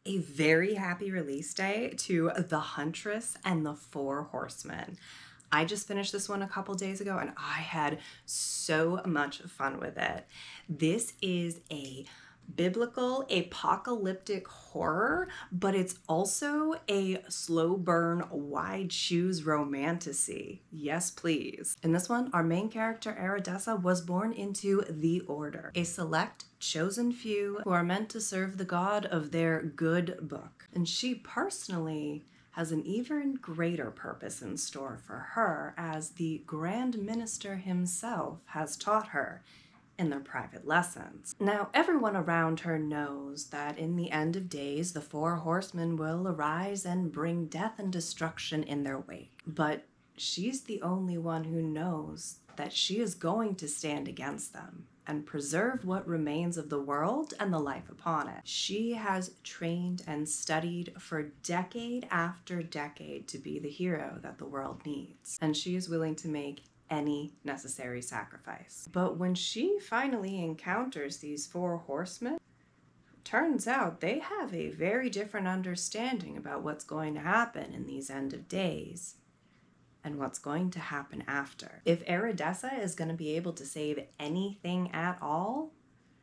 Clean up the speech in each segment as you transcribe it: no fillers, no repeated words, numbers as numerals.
A very happy release day to The Huntress and the Four Horsemen. I just finished this one a couple days ago and I had so much fun with it. This is a biblical apocalyptic horror, but it's also a slow burn wide shoes romantasy. Yes, please. In this one, our main character Aridessa was born into the Order, a select chosen few who are meant to serve the god of their good book. And she personally has an even greater purpose in store for her, as the Grand Minister himself has taught her in their private lessons. Now, everyone around her knows that in the end of days, the Four Horsemen will arise and bring death and destruction in their wake. But she's the only one who knows that she is going to stand against them and preserve what remains of the world and the life upon it. She has trained and studied for decade after decade to be the hero that the world needs, and she is willing to make any necessary sacrifice. But when she finally encounters these Four Horsemen, turns out they have a very different understanding about what's going to happen in these end of days and what's going to happen after. If Aridessa is going to be able to save anything at all,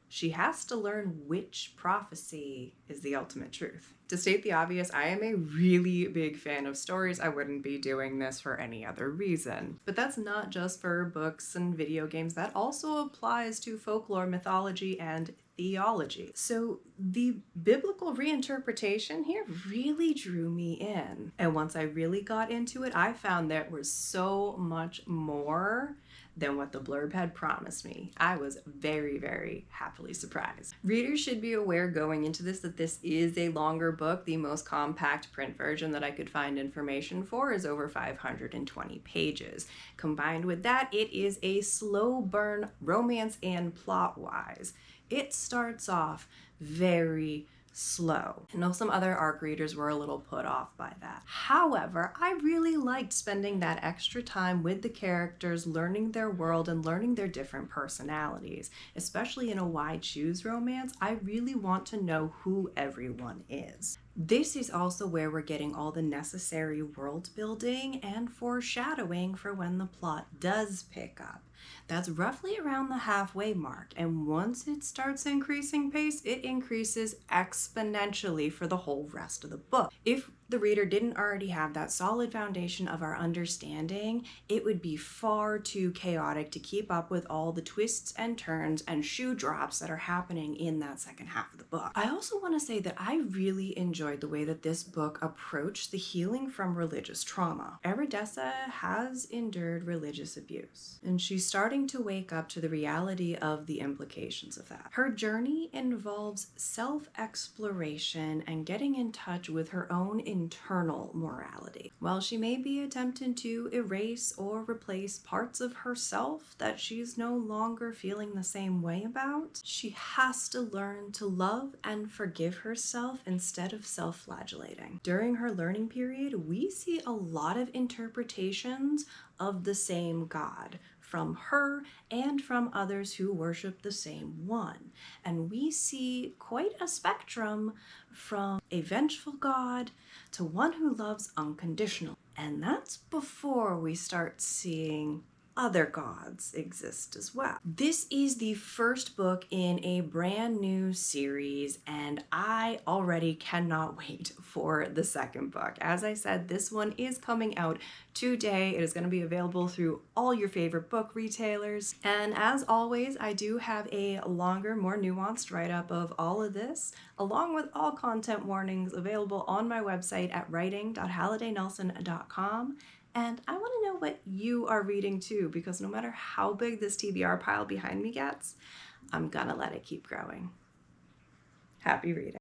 she has to learn which prophecy is the ultimate truth. To state the obvious, I am a really big fan of stories. I wouldn't be doing this for any other reason. But that's not just for books and video games. That also applies to folklore, mythology, and theology. So the biblical reinterpretation here really drew me in. And once I really got into it, I found there was so much more than what the blurb had promised me. I was very, very happily surprised. Readers should be aware going into this that this is a longer book. The most compact print version that I could find information for is over 520 pages. Combined with that, it is a slow burn romance and plot-wise. It starts off very slow. I know some other ARC readers were a little put off by that. However, I really liked spending that extra time with the characters, learning their world and learning their different personalities. Especially in a wide shoes romance, I really want to know who everyone is. This is also where we're getting all the necessary world building and foreshadowing for when the plot does pick up. That's roughly around the halfway mark, and once it starts increasing pace, it increases exponentially for the whole rest of the book. If the reader didn't already have that solid foundation of our understanding, it would be far too chaotic to keep up with all the twists and turns and shoe drops that are happening in that second half of the book. I also want to say that I really enjoyed the way that this book approached the healing from religious trauma. Aridessa has endured religious abuse, and she's starting to wake up to the reality of the implications of that. Her journey involves self-exploration and getting in touch with her own internal morality. While she may be attempting to erase or replace parts of herself that she's no longer feeling the same way about, she has to learn to love and forgive herself instead of self-flagellating. During her learning period, we see a lot of interpretations of the same God from her and from others who worship the same one. And we see quite a spectrum from a vengeful God to one who loves unconditionally. And that's before we start seeing other gods exist as well. This is the first book in a brand new series, and I already cannot wait for the second book. As I said, this one is coming out today. It is going to be available through all your favorite book retailers. And as always, I do have a longer, more nuanced write-up of all of this, along with all content warnings available on my website at writing.hallidaynelson.com. And I want to know what you are reading too, because no matter how big this TBR pile behind me gets, I'm gonna let it keep growing. Happy reading.